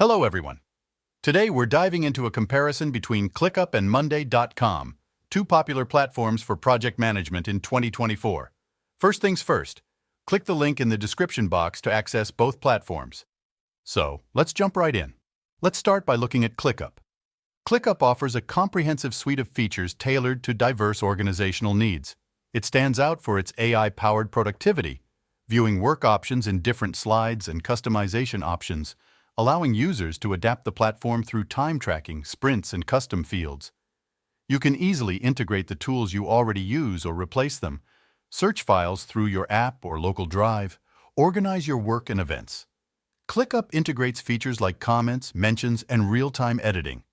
Hello everyone. Today we're diving into a comparison between ClickUp and Monday.com, two popular platforms for project management in 2024. First things first, click the link in the description box to access both platforms. So, let's jump right in. Let's start by looking at ClickUp. ClickUp offers a comprehensive suite of features tailored to diverse organizational needs. It stands out for its AI-powered productivity, viewing work options in different slides and customization options, allowing users to adapt the platform through time tracking, sprints, and custom fields. You can easily integrate the tools you already use or replace them, search files through your app or local drive, organize your work and events. ClickUp integrates features like comments, mentions, and real-time editing.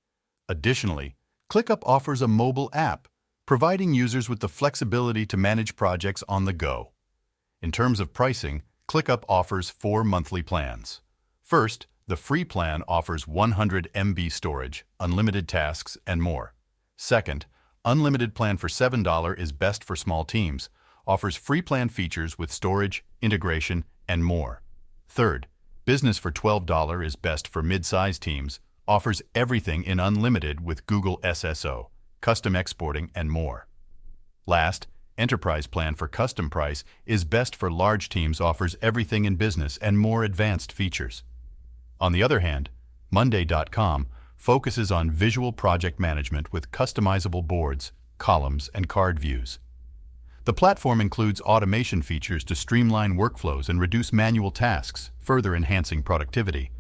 Additionally, ClickUp offers a mobile app, providing users with the flexibility to manage projects on the go. In terms of pricing, ClickUp offers 4 monthly plans. First, the free plan offers 100 MB storage, unlimited tasks, and more. Second, unlimited plan for $7 is best for small teams, offers free plan features with storage, integration, and more. Third, business for $12 is best for mid-size teams, offers everything in unlimited with Google SSO, custom exporting, and more. Last, enterprise plan for custom price is best for large teams, offers everything in business and more advanced features. On the other hand, Monday.com focuses on visual project management with customizable boards, columns, and card views. The platform includes automation features to streamline workflows and reduce manual tasks, further enhancing productivity.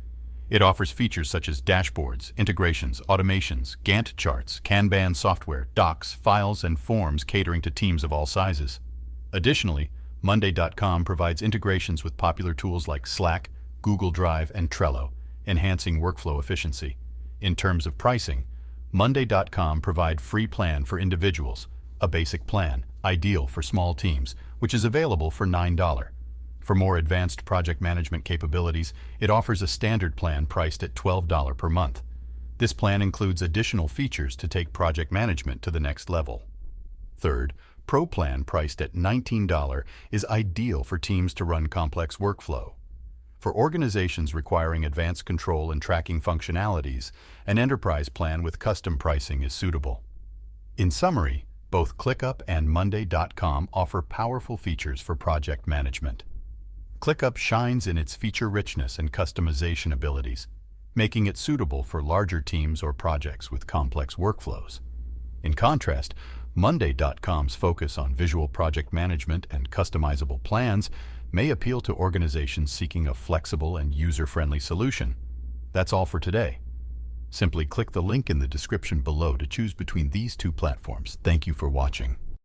It offers features such as dashboards, integrations, automations, Gantt charts, Kanban software, docs, files, and forms catering to teams of all sizes. Additionally, Monday.com provides integrations with popular tools like Slack, Google Drive, and Trello, enhancing workflow efficiency. In terms of pricing, Monday.com provides free plan for individuals, a basic plan, ideal for small teams, which is available for $9. For more advanced project management capabilities, it offers a standard plan priced at $12 per month. This plan includes additional features to take project management to the next level. Third, Pro Plan priced at $19 is ideal for teams to run complex workflow. For organizations requiring advanced control and tracking functionalities, an enterprise plan with custom pricing is suitable. In summary, both ClickUp and Monday.com offer powerful features for project management. ClickUp shines in its feature richness and customization abilities, making it suitable for larger teams or projects with complex workflows. In contrast, Monday.com's focus on visual project management and customizable plans may appeal to organizations seeking a flexible and user-friendly solution. That's all for today. Simply click the link in the description below to choose between these two platforms. Thank you for watching.